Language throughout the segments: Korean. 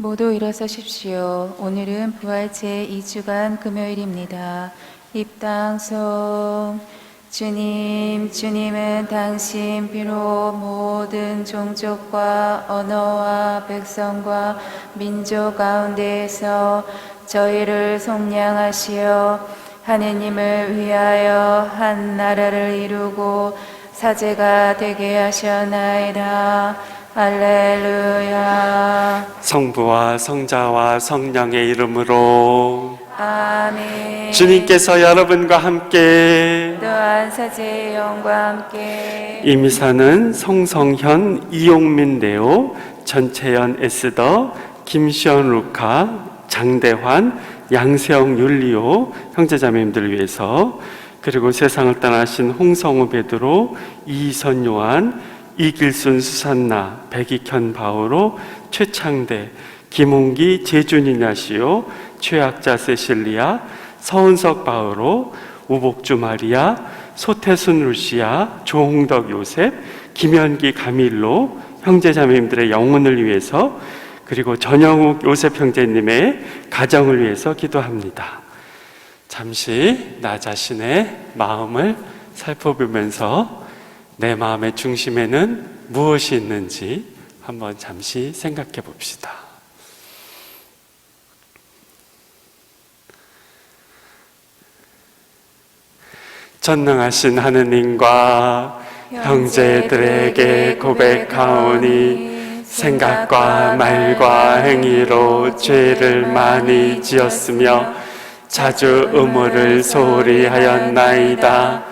모두 일어서십시오. 오늘은 부활 제2주간 금요일입니다. 입당송. 주님은 당신 피로 모든 종족과 언어와 백성과 민족 가운데에서 저희를 속량하시어 하느님을 위하여 한 나라를 이루고 사제가 되게 하셨나이다. 할렐루야. 성부와 성자와 성령의 이름으로 아멘. 주님께서 여러분과 함께 또한 사제의 영과 함께 이 미사는 송성현, 이용민 레오, 전채연 에스더, 김시원 루카, 장대환, 양세영 율리오 형제자매님들을 위해서, 그리고 세상을 떠나신 홍성우 베드로, 이선 요한, 이길순 수산나, 백익현 바오로, 최창대, 김홍기 제주니나시오, 최학자 세실리아, 서은석 바오로, 우복주 마리아, 소태순 루시아, 조홍덕 요셉, 김현기 가밀로 형제자매님들의 영혼을 위해서, 그리고 전영욱 요셉 형제님의 가정을 위해서 기도합니다. 잠시 나 자신의 마음을 살펴보면서 내 마음의 중심에는 무엇이 있는지 한번 잠시 생각해 봅시다. 전능하신 하느님과 형제들에게 고백하오니 생각과 말과 행위로 죄를 많이 지었으며 자주 의무를 소홀히 하였나이다.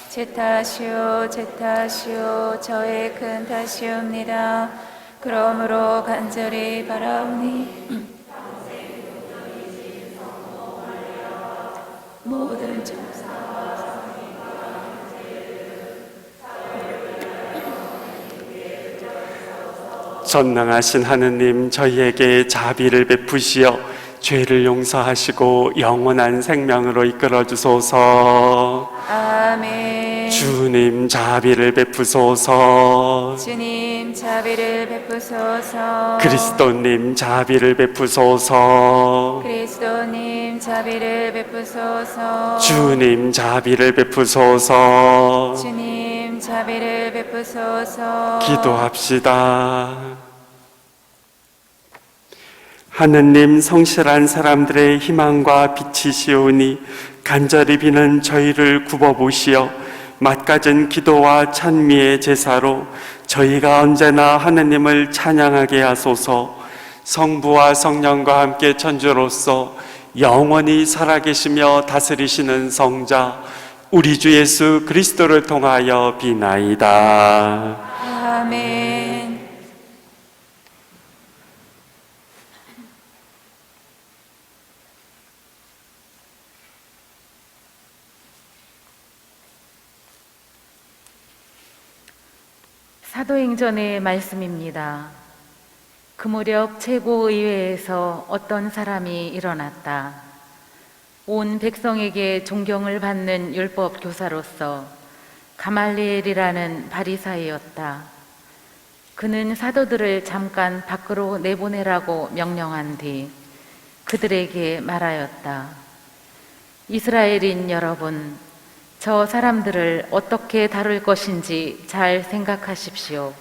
제 탓이요 저의 큰 탓이옵니다. 그러므로 간절히 바라오니 모든 전능하신 하느님, 저희에게 자비를 베푸시어 죄를 용서하시고 영원한 생명으로 이끌어 주소서. 아멘. 주님 자비를 베푸소서. 주님 자비를 베푸소서. 그리스도님 자비를 베푸소서. 그리스도님 자비를 베푸소서. 주님 자비를 베푸소서. 주님 자비를 베푸소서. 기도합시다. 하느님, 성실한 사람들의 희망과 빛이시오니 간절히 비는 저희를 굽어보시어 맛가진 기도와 찬미의 제사로 저희가 언제나 하느님을 찬양하게 하소서. 성부와 성령과 함께 천주로서 영원히 살아계시며 다스리시는 성자 우리 주 예수 그리스도를 통하여 비나이다. 아멘. 사도행전의 말씀입니다. 그 무렵 최고의회에서 어떤 사람이 일어났다. 온 백성에게 존경을 받는 율법 교사로서 가말리엘이라는 바리사이였다. 그는 사도들을 잠깐 밖으로 내보내라고 명령한 뒤 그들에게 말하였다. 이스라엘인 여러분, 저 사람들을 어떻게 다룰 것인지 잘 생각하십시오.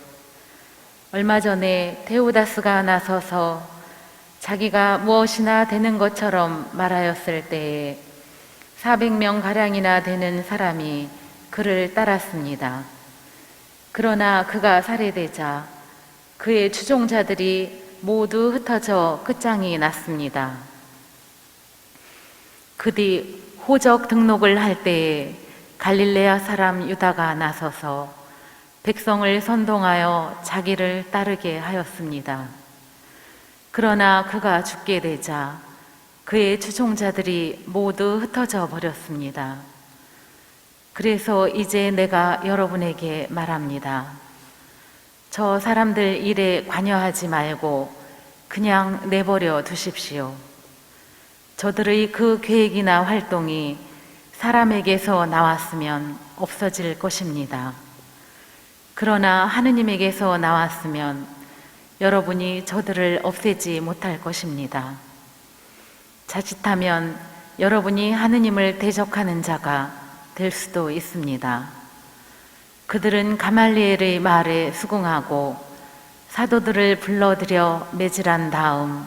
얼마 전에 데오다스가 나서서 자기가 무엇이나 되는 것처럼 말하였을 때에 400명 가량이나 되는 사람이 그를 따랐습니다. 그러나 그가 살해되자 그의 추종자들이 모두 흩어져 끝장이 났습니다. 그 뒤 호적 등록을 할 때에 갈릴레아 사람 유다가 나서서 백성을 선동하여 자기를 따르게 하였습니다. 그러나 그가 죽게 되자 그의 추종자들이 모두 흩어져 버렸습니다. 그래서 이제 내가 여러분에게 말합니다. 저 사람들 일에 관여하지 말고 그냥 내버려 두십시오. 저들의 그 계획이나 활동이 사람에게서 나왔으면 없어질 것입니다. 그러나 하느님에게서 나왔으면 여러분이 저들을 없애지 못할 것입니다. 자칫하면 여러분이 하느님을 대적하는 자가 될 수도 있습니다. 그들은 가말리엘의 말에 수긍하고 사도들을 불러들여 매질한 다음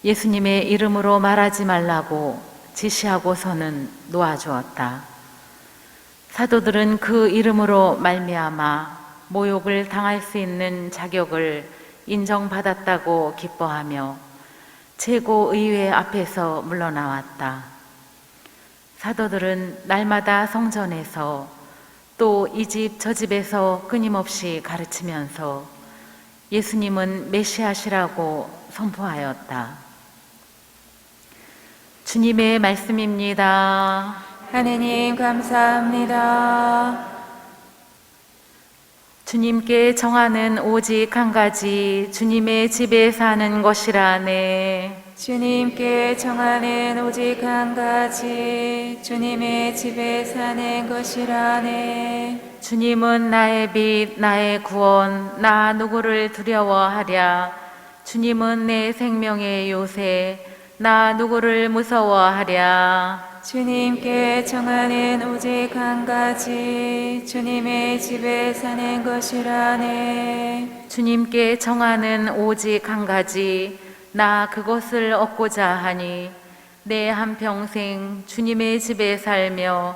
예수님의 이름으로 말하지 말라고 지시하고서는 놓아주었다. 사도들은 그 이름으로 말미암아 모욕을 당할 수 있는 자격을 인정받았다고 기뻐하며 최고의회 앞에서 물러나왔다. 사도들은 날마다 성전에서 또 이 집 저 집에서 끊임없이 가르치면서 예수님은 메시아시라고 선포하였다. 주님의 말씀입니다. 하느님 감사합니다. 주님께 정하는 오직 한 가지, 주님의 집에 사는 것이라네. 주님께 정하는 오직 한 가지, 주님의 집에 사는 것이라네. 주님은 나의 빛, 나의 구원, 나 누구를 두려워하랴. 주님은 내 생명의 요새, 나 누구를 무서워하랴. 주님께 정하는 오직 한 가지, 주님의 집에 사는 것이라네. 주님께 정하는 오직 한 가지, 나 그것을 얻고자 하니 내 한평생 주님의 집에 살며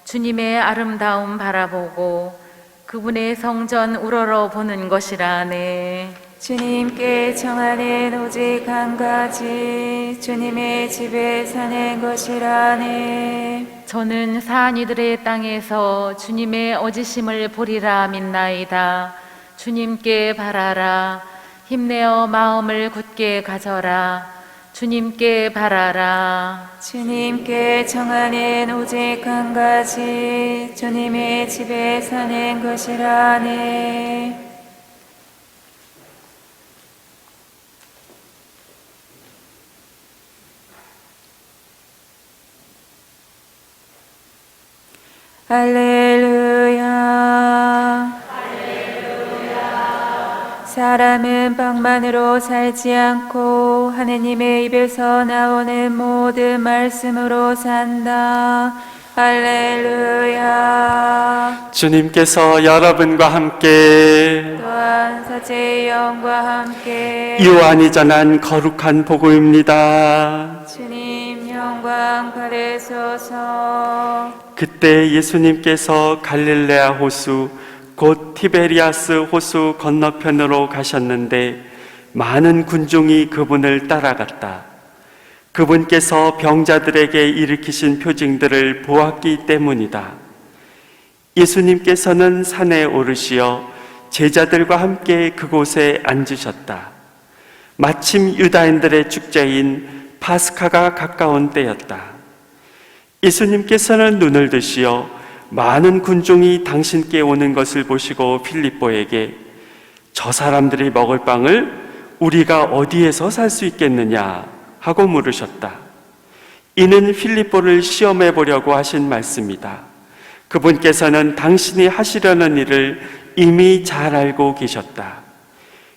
주님의 아름다움 바라보고 그분의 성전 우러러 보는 것이라네. 주님께 정하는 오직 한 가지, 주님의 집에 사는 것이라네. 저는 사한 이들의 땅에서 주님의 어지심을 보리라 믿나이다. 주님께 바라라. 힘내어 마음을 굳게 가져라. 주님께 바라라. 주님께 정하는 오직 한 가지, 주님의 집에 사는 것이라네. 할렐루야. 사람은 빵만으로 살지 않고 하느님의 입에서 나오는 모든 말씀으로 산다. 할렐루야. 주님께서 여러분과 함께 또한 사제의 영과 함께 요한이 전한 거룩한 복음입니다. 주님 영광 받으소서. 그때 예수님께서 갈릴레아 호수 곧 티베리아스 호수 건너편으로 가셨는데 많은 군중이 그분을 따라갔다. 그분께서 병자들에게 일으키신 표징들을 보았기 때문이다. 예수님께서는 산에 오르시어 제자들과 함께 그곳에 앉으셨다. 마침 유다인들의 축제인 파스카가 가까운 때였다. 예수님께서는 눈을 드시어 많은 군중이 당신께 오는 것을 보시고 필립보에게 저 사람들이 먹을 빵을 우리가 어디에서 살 수 있겠느냐 하고 물으셨다. 이는 필립보를 시험해 보려고 하신 말씀이다. 그분께서는 당신이 하시려는 일을 이미 잘 알고 계셨다.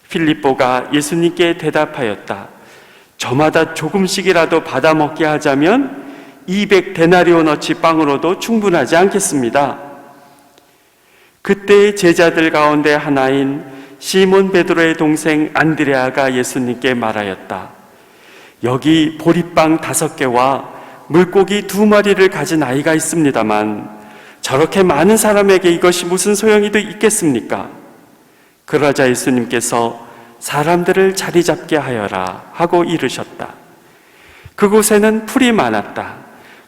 필립보가 예수님께 대답하였다. 저마다 조금씩이라도 받아 먹게 하자면 200데나리온어치 빵으로도 충분하지 않겠습니다. 그때 제자들 가운데 하나인 시몬 베드로의 동생 안드레아가 예수님께 말하였다. 여기 보리빵 5개와 물고기 2마리를 가진 아이가 있습니다만 저렇게 많은 사람에게 이것이 무슨 소용이 있겠습니까? 그러자 예수님께서 사람들을 자리 잡게 하여라 하고 이르셨다. 그곳에는 풀이 많았다.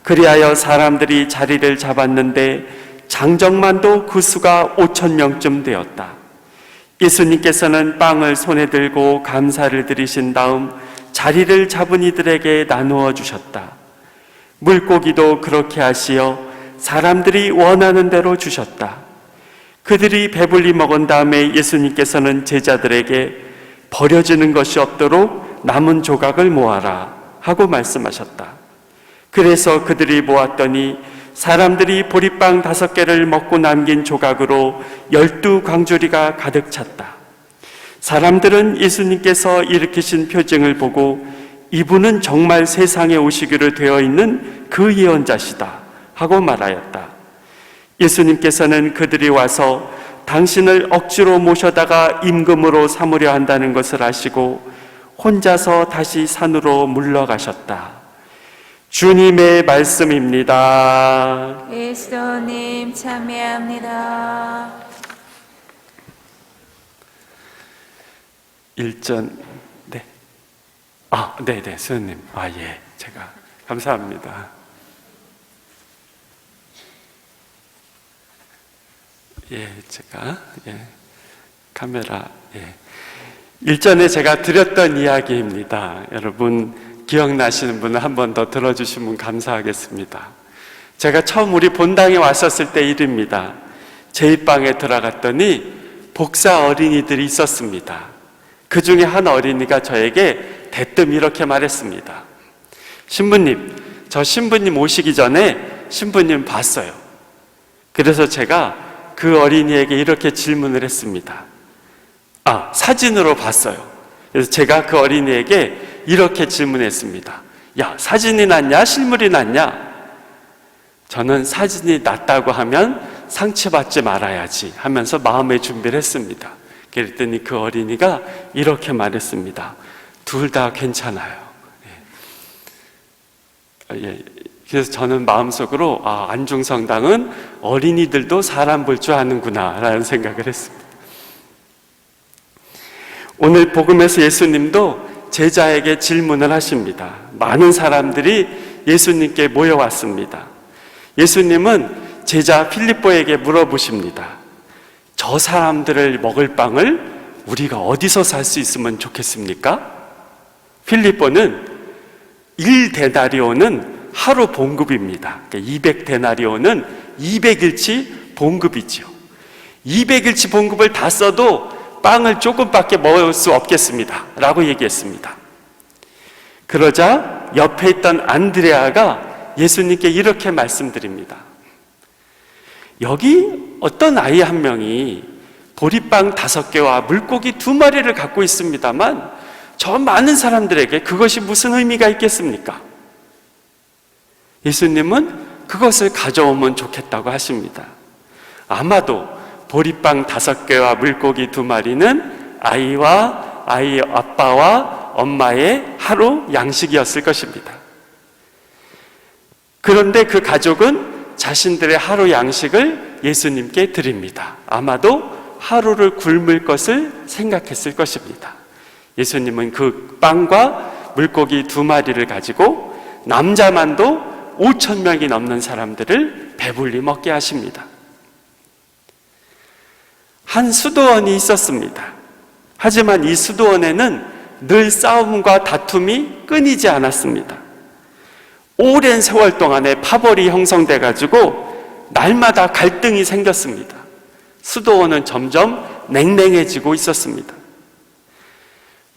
그리하여 사람들이 자리를 잡았는데 장정만도 그 수가 5,000명쯤 되었다. 예수님께서는 빵을 손에 들고 감사를 드리신 다음 자리를 잡은 이들에게 나누어 주셨다. 물고기도 그렇게 하시어 사람들이 원하는 대로 주셨다. 그들이 배불리 먹은 다음에 예수님께서는 제자들에게 버려지는 것이 없도록 남은 조각을 모아라 하고 말씀하셨다. 그래서 그들이 모았더니 사람들이 보리빵 5개를 먹고 남긴 조각으로 12광주리가 가득 찼다. 사람들은 예수님께서 일으키신 표징을 보고 이분은 정말 세상에 오시기로 되어 있는 그 예언자시다 하고 말하였다. 예수님께서는 그들이 와서 당신을 억지로 모셔다가 임금으로 삼으려 한다는 것을 아시고 혼자서 다시 산으로 물러가셨다. 주님의 말씀입니다. 그리스도님 참여합니다. 1전, 네. 네네, 수현님. 예, 제가. 감사합니다. 제가, 카메라, 1전에 제가 드렸던 이야기입니다. 여러분, 기억나시는 분은 한 번 더 들어주시면 감사하겠습니다. 제가 처음 우리 본당에 왔었을 때 일입니다. 제 입방에 들어갔더니 복사 어린이들이 있었습니다. 그 중에 한 어린이가 저에게 대뜸 이렇게 말했습니다. 신부님, 저 신부님 오시기 전에 신부님 봤어요. 그래서 제가 그 어린이에게 이렇게 질문을 했습니다. 사진으로 봤어요. 그래서 제가 그 어린이에게 이렇게 질문했습니다. 야, 사진이 낫냐? 실물이 낫냐? 저는 사진이 낫다고 하면 상처받지 말아야지 하면서 마음의 준비를 했습니다. 그랬더니 그 어린이가 이렇게 말했습니다. 둘 다 괜찮아요. 그래서 저는 마음속으로 안중성당은 어린이들도 사람 볼 줄 아는구나 라는 생각을 했습니다. 오늘 복음에서 예수님도 제자에게 질문을 하십니다. 많은 사람들이 예수님께 모여왔습니다. 예수님은 제자 필립보에게 물어보십니다. 저 사람들을 먹을 빵을 우리가 어디서 살 수 있으면 좋겠습니까? 필립보는 1데나리온은 하루 봉급입니다. 200데나리온은 200일치 봉급이죠. 200일치 봉급을 다 써도 빵을 조금밖에 먹을 수 없겠습니다 라고 얘기했습니다. 그러자 옆에 있던 안드레아가 예수님께 이렇게 말씀드립니다. 여기 어떤 아이 한 명이 보리빵 5개와 물고기 2마리를 갖고 있습니다만 저 많은 사람들에게 그것이 무슨 의미가 있겠습니까? 예수님은 그것을 가져오면 좋겠다고 하십니다. 아마도 보리빵 5개와 물고기 2마리는 아이와 아이 아빠와 엄마의 하루 양식이었을 것입니다. 그런데 그 가족은 자신들의 하루 양식을 예수님께 드립니다. 아마도 하루를 굶을 것을 생각했을 것입니다. 예수님은 그 빵과 물고기 2마리를 가지고 남자만도 5,000명이 넘는 사람들을 배불리 먹게 하십니다. 한 수도원이 있었습니다. 하지만 이 수도원에는 늘 싸움과 다툼이 끊이지 않았습니다. 오랜 세월 동안에 파벌이 형성돼 가지고 날마다 갈등이 생겼습니다. 수도원은 점점 냉랭해지고 있었습니다.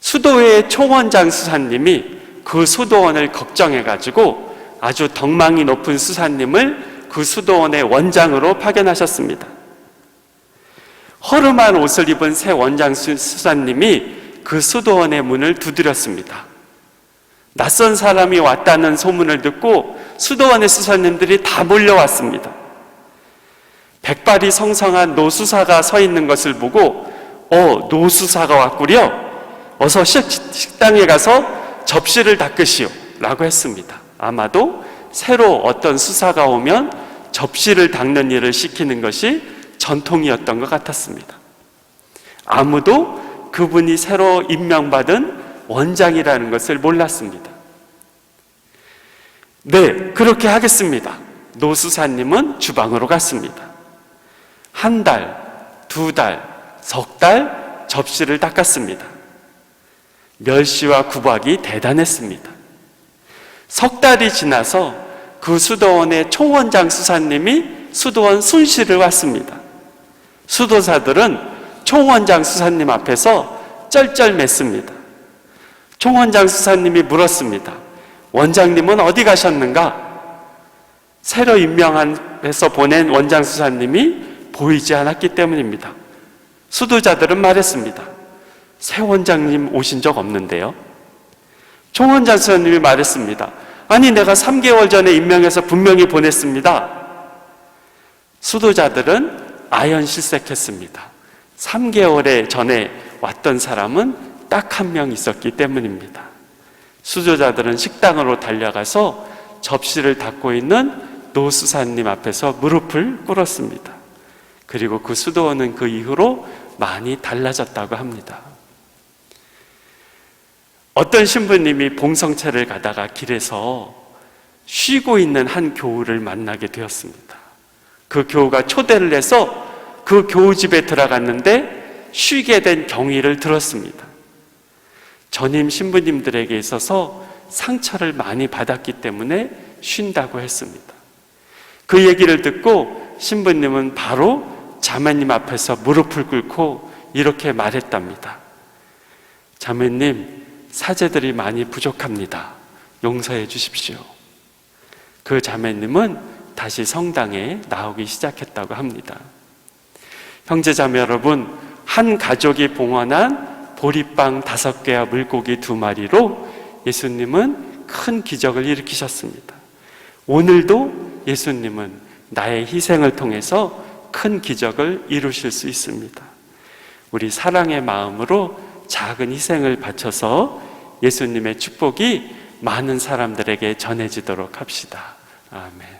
수도회의 총원장 수사님이 그 수도원을 걱정해 가지고 아주 덕망이 높은 수사님을 그 수도원의 원장으로 파견하셨습니다. 허름한 옷을 입은 새 원장 수사님이 그 수도원의 문을 두드렸습니다. 낯선 사람이 왔다는 소문을 듣고 수도원의 수사님들이 다 몰려왔습니다. 백발이 성성한 노수사가 서 있는 것을 보고 노수사가 왔구려. 어서 식당에 가서 접시를 닦으시오 라고 했습니다. 아마도 새로 어떤 수사가 오면 접시를 닦는 일을 시키는 것이 전통이었던 것 같았습니다. 아무도 그분이 새로 임명받은 원장이라는 것을 몰랐습니다. 네, 그렇게 하겠습니다. 노수사님은 주방으로 갔습니다. 1달, 2달, 석 달 접시를 닦았습니다. 멸시와 구박이 대단했습니다. 석 달이 지나서 그 수도원의 총원장 수사님이 수도원 순실을 왔습니다. 수도사들은 총원장 수사님 앞에서 쩔쩔맸습니다. 총원장 수사님이 물었습니다. 원장님은 어디 가셨는가? 새로 임명해서 보낸 원장 수사님이 보이지 않았기 때문입니다. 수도자들은 말했습니다. 새 원장님 오신 적 없는데요. 종 원장 선생님이 말했습니다. 아니, 내가 3개월 전에 임명해서 분명히 보냈습니다. 수도자들은 아연실색했습니다. 3개월 전에 왔던 사람은 딱 한 명 있었기 때문입니다. 수도자들은 식당으로 달려가서 접시를 닫고 있는 노수사님 앞에서 무릎을 꿇었습니다. 그리고 그 수도원은 그 이후로 많이 달라졌다고 합니다. 어떤 신부님이 봉성체를 가다가 길에서 쉬고 있는 한 교우를 만나게 되었습니다. 그 교우가 초대를 해서 그 교우집에 들어갔는데 쉬게 된 경위를 들었습니다. 전임 신부님들에게 있어서 상처를 많이 받았기 때문에 쉰다고 했습니다. 그 얘기를 듣고 신부님은 바로 자매님 앞에서 무릎을 꿇고 이렇게 말했답니다. 자매님, 사제들이 많이 부족합니다. 용서해 주십시오. 그 자매님은 다시 성당에 나오기 시작했다고 합니다. 형제자매 여러분, 한 가족이 봉헌한 보리빵 5개와 물고기 2마리로 예수님은 큰 기적을 일으키셨습니다. 오늘도 예수님은 나의 희생을 통해서 큰 기적을 이루실 수 있습니다. 우리 사랑의 마음으로 작은 희생을 바쳐서 예수님의 축복이 많은 사람들에게 전해지도록 합시다. 아멘.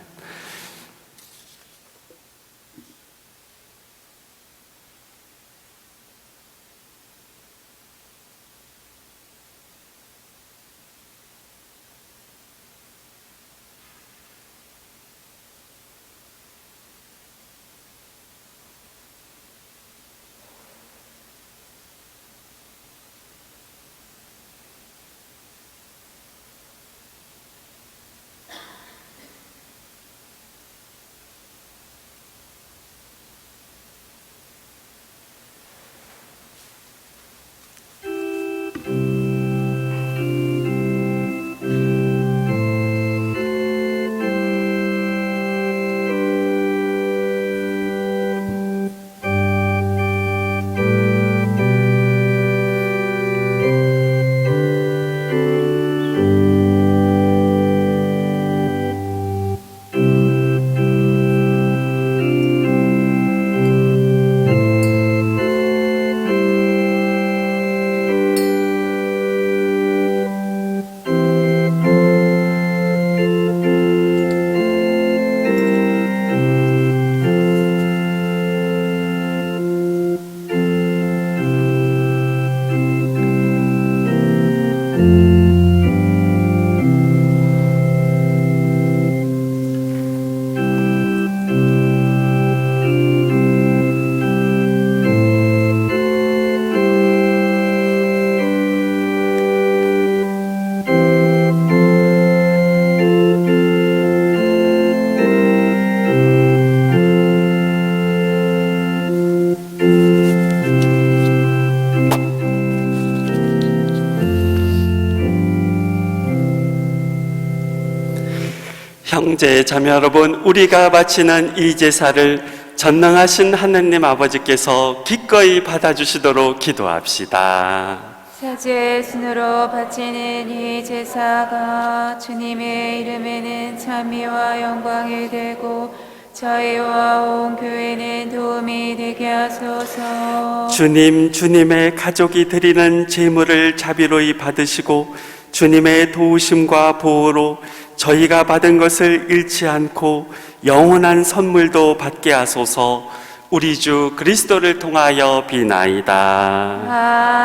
형제 자매 여러분, 우리가 바치는 이 제사를 전능하신 하느님 아버지께서 기꺼이 받아주시도록 기도합시다. 사죄의 순으로 바치는 이 제사가 주님의 이름에는 찬미와 영광이 되고 저희와 온 교회는 도움이 되게 하소서. 주님의 가족이 드리는 제물을 자비로이 받으시고 주님의 도우심과 보호로 저희가 받은 것을 잃지 않고 영원한 선물도 받게 하소서. 우리 주 그리스도를 통하여 비나이다.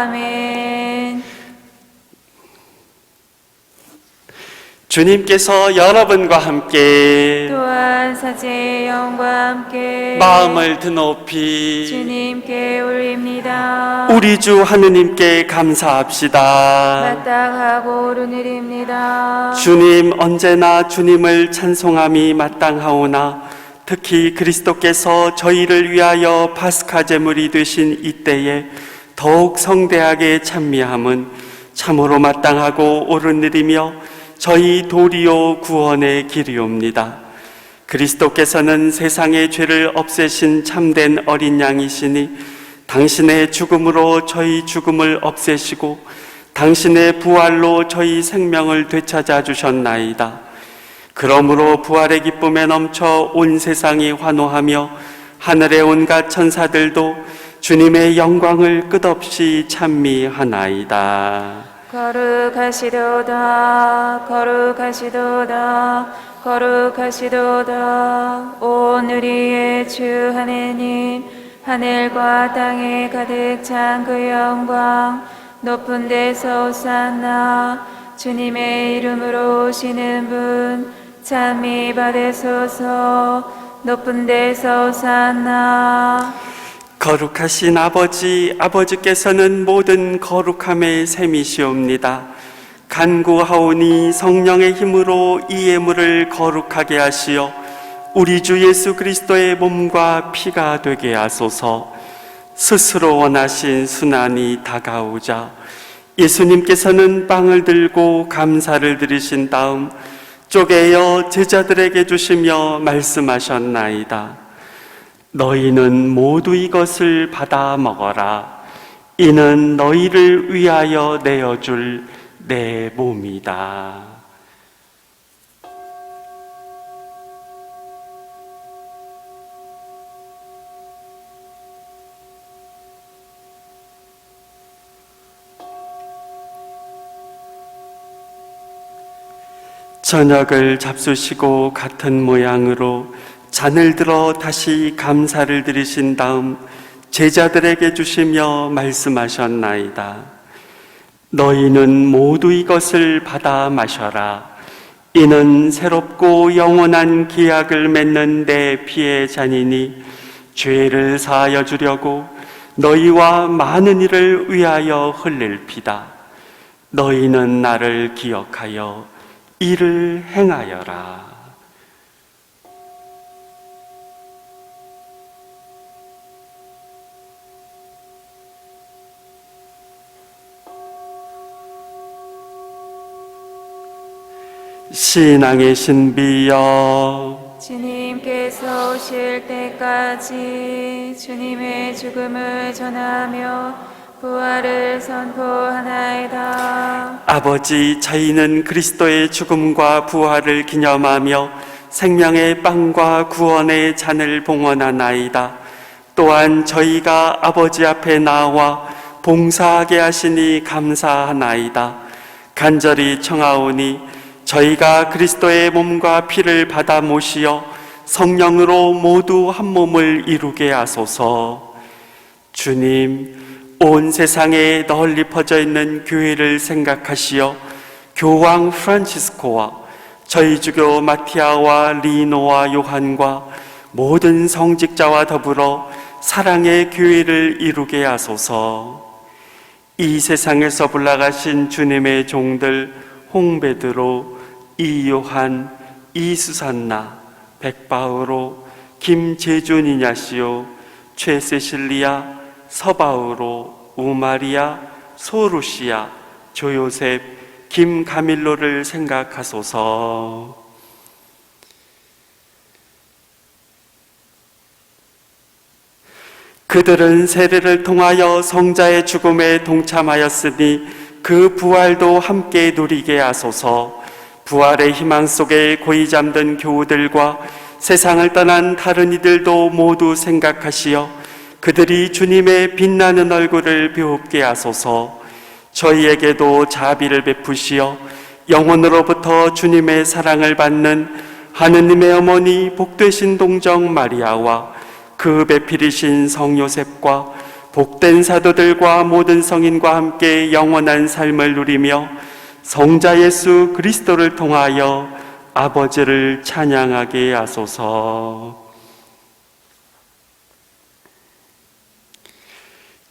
아멘. 주님께서 여러분과 함께 또한 사제의 영과 함께 마음을 드높이 주님께 올립니다. 우리 주 하느님께 감사합시다. 마땅하고 옳은 일입니다. 주님, 언제나 주님을 찬송함이 마땅하오나 특히 그리스도께서 저희를 위하여 파스카 제물이 되신 이때에 더욱 성대하게 찬미함은 참으로 마땅하고 옳은 일이며 저희 도리오 구원의 길이옵니다. 그리스도께서는 세상의 죄를 없애신 참된 어린 양이시니 당신의 죽음으로 저희 죽음을 없애시고 당신의 부활로 저희 생명을 되찾아 주셨나이다. 그러므로 부활의 기쁨에 넘쳐 온 세상이 환호하며 하늘의 온갖 천사들도 주님의 영광을 끝없이 찬미하나이다. 거룩하시도다 거룩하시도다 거룩하시도다. 온 우리의 주 하느님, 하늘과 땅에 가득 찬 그 영광, 높은 데서 오산나. 주님의 이름으로 오시는 분 찬미 받으소서. 높은 데서 오산나. 거룩하신 아버지, 아버지께서는 모든 거룩함의 셈이시옵니다. 간구하오니 성령의 힘으로 이 예물을 거룩하게 하시어 우리 주 예수 그리스도의 몸과 피가 되게 하소서. 스스로 원하신 순환이 다가오자 예수님께서는 빵을 들고 감사를 드리신 다음 쪼개어 제자들에게 주시며 말씀하셨나이다. 너희는 모두 이것을 받아 먹어라. 이는 너희를 위하여 내어줄 내 몸이다. 저녁을 잡수시고 같은 모양으로 잔을 들어 다시 감사를 드리신 다음 제자들에게 주시며 말씀하셨나이다. 너희는 모두 이것을 받아 마셔라. 이는 새롭고 영원한 기약을 맺는 내 피의 잔이니 죄를 사하여 주려고 너희와 많은 이를 위하여 흘릴 피다. 너희는 나를 기억하여 이를 행하여라. 신앙의 신비여, 주님께서 오실 때까지 주님의 죽음을 전하며 부활을 선포하나이다. 아버지, 저희는 그리스도의 죽음과 부활을 기념하며 생명의 빵과 구원의 잔을 봉헌하나이다. 또한 저희가 아버지 앞에 나와 봉사하게 하시니 감사하나이다. 간절히 청하오니 저희가 그리스도의 몸과 피를 받아 모시어 성령으로 모두 한 몸을 이루게 하소서. 주님, 온 세상에 널리 퍼져 있는 교회를 생각하시어 교황 프란치스코와 저희 주교 마티아와 리노와 요한과 모든 성직자와 더불어 사랑의 교회를 이루게 하소서. 이 세상에서 불나가신 주님의 종들 홍베드로, 이요한, 이수산나, 백바우로, 김재준 이냐시오, 최세실리아, 서바우로, 우마리아, 소루시아, 조요셉, 김가밀로를 생각하소서. 그들은 세례를 통하여 성자의 죽음에 동참하였으니 그 부활도 함께 누리게 하소서. 부활의 희망 속에 고이 잠든 교우들과 세상을 떠난 다른 이들도 모두 생각하시어 그들이 주님의 빛나는 얼굴을 배웁게 하소서. 저희에게도 자비를 베푸시어 영혼으로부터 주님의 사랑을 받는 하느님의 어머니 복되신 동정 마리아와 그 배필이신 성 요셉과 복된 사도들과 모든 성인과 함께 영원한 삶을 누리며 성자 예수 그리스도를 통하여 아버지를 찬양하게 하소서.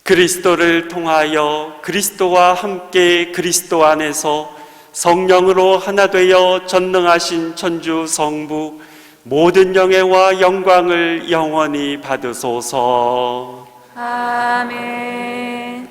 그리스도를 통하여 그리스도와 함께 그리스도 안에서 성령으로 하나 되어 전능하신 천주 성부 모든 영예와 영광을 영원히 받으소서. 아멘.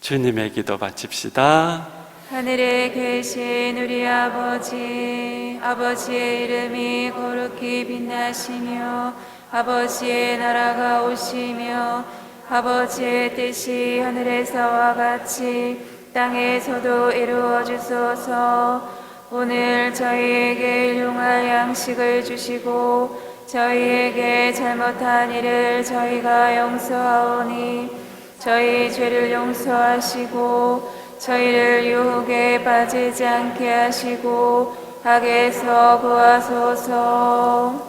주님의 기도 바칩시다. 하늘에 계신 우리 아버지, 아버지의 이름이 거룩히 빛나시며 아버지의 나라가 오시며 아버지의 뜻이 하늘에서와 같이 땅에서도 이루어 주소서. 오늘 저희에게 일용할 양식을 주시고 저희에게 잘못한 일을 저희가 용서하오니 저희 죄를 용서하시고 저희를 유혹에 빠지지 않게 하시고 악에서 구하소서.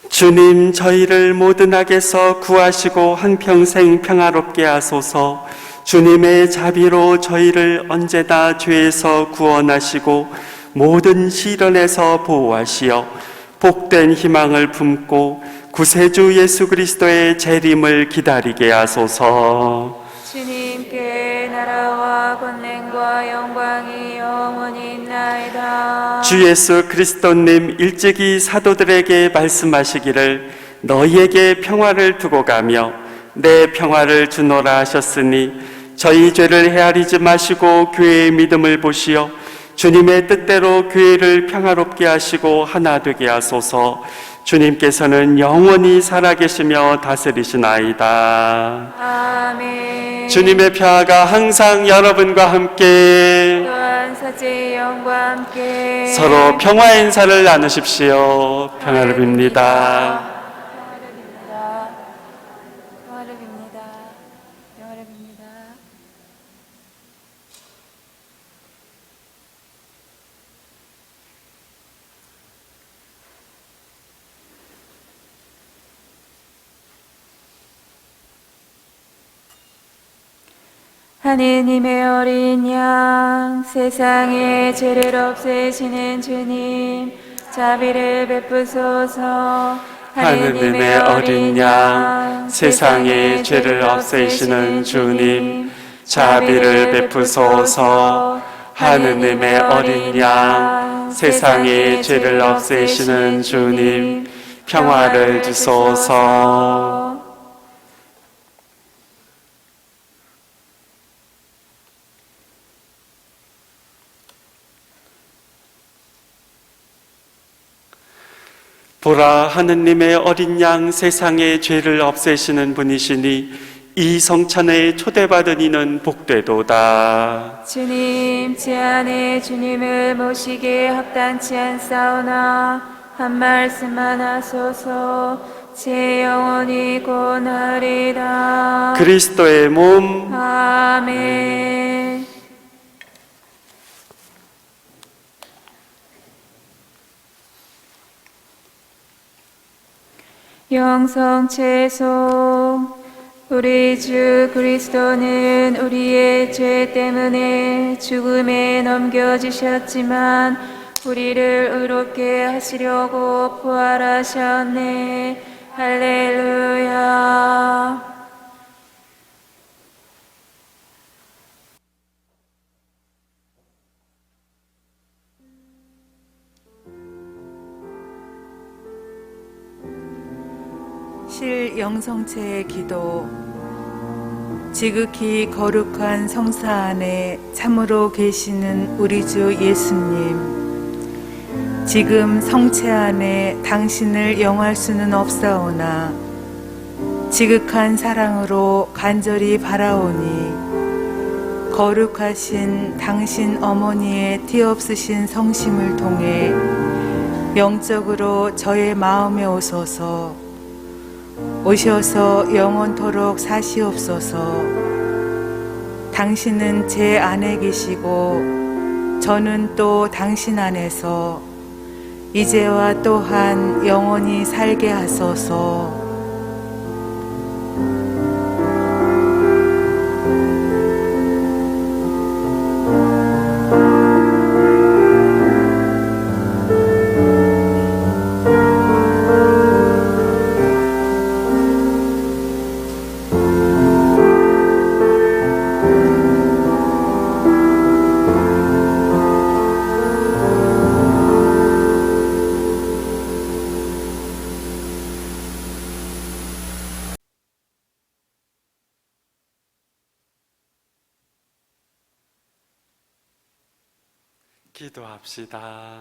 주님, 저희를 모든 악에서 구하시고 한평생 평화롭게 하소서. 주님의 자비로 저희를 언제나 죄에서 구원하시고 모든 시련에서 보호하시어 복된 희망을 품고 구세주 예수 그리스도의 재림을 기다리게 하소서. 주님께 나라와 권능과 영광이 영원히 있나이다. 주 예수 그리스도님, 일찍이 사도들에게 말씀하시기를 너희에게 평화를 두고 가며 내 평화를 주노라 하셨으니 저희 죄를 헤아리지 마시고 교회의 믿음을 보시어 주님의 뜻대로 교회를 평화롭게 하시고 하나 되게 하소서. 주님께서는 영원히 살아계시며 다스리시나이다. 아멘. 주님의 평화가 항상 여러분과 함께, 또한 사제의 영과 함께 서로 평화의 인사를 나누십시오. 평화를 빕니다. 평화를 빕니다. 평화를 빕니다. 평화를 빕니다. 하느님의 어린 양, 세상의 죄를 없애시는 주님, 자비를 베푸소서. 하느님의 어린 양, 세상의 죄를 없애시는 주님, 자비를 베푸소서. 하느님의 어린 양, 세상의 죄를 없애시는 주님, 평화를 주소서. 보라, 하느님의 어린 양, 세상의 죄를 없애시는 분이시니 이 성찬에 초대받은 이는 복되도다. 주님, 제 안에 주님을 모시기에 합당치 않사오나 한 말씀만 하소서. 제 영혼이 고나리다. 그리스도의 몸, 아멘. 영성 채소. 우리 주 그리스도는 우리의 죄 때문에 죽음에 넘겨지셨지만 우리를 의롭게 하시려고 부활하셨네. 할렐루야. 실 영성체의 기도. 지극히 거룩한 성사 안에 참으로 계시는 우리 주 예수님, 지금 성체 안에 당신을 영할 수는 없사오나 지극한 사랑으로 간절히 바라오니 거룩하신 당신 어머니의 티없으신 성심을 통해 영적으로 저의 마음에 오셔서 영원토록 사시옵소서. 당신은 제 안에 계시고 저는 또 당신 안에서 이제와 또한 영원히 살게 하소서. 기도합시다.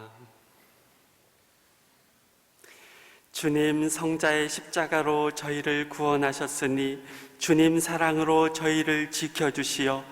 주님 성자의 십자가로 저희를 구원하셨으니 주님 사랑으로 저희를 지켜주시어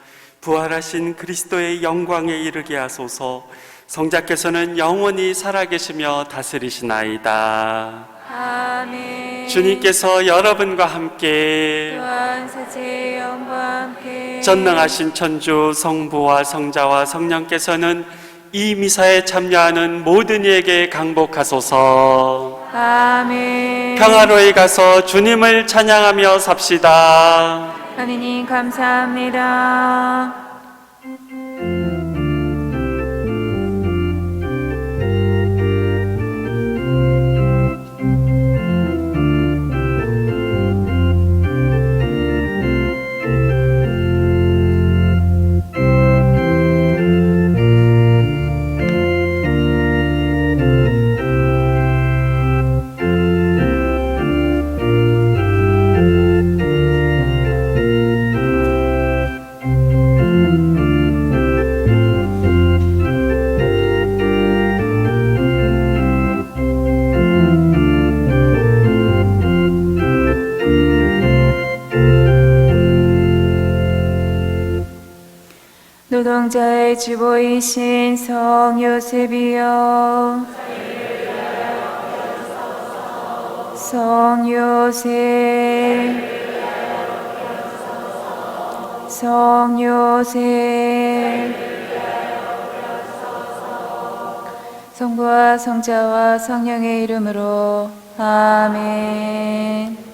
부활하신 그리스도의 영광에 이르게 하소서. 성자께서는 영원히 살아계시며 다스리시나이다. 아멘. 주님께서 여러분과 함께 또한 세제의 영과 함께 전능하신 천주 성부와 성자와 성령께서는 이 미사에 참여하는 모든 이에게 강복하소서. 아멘. 평화로이 가서 주님을 찬양하며 삽시다. 하느님 감사합니다. 노동자의 주보이신 성 요셉이여, 성 요셉, 성 요셉, 성부와 성자와 성령의 이름으로 아멘.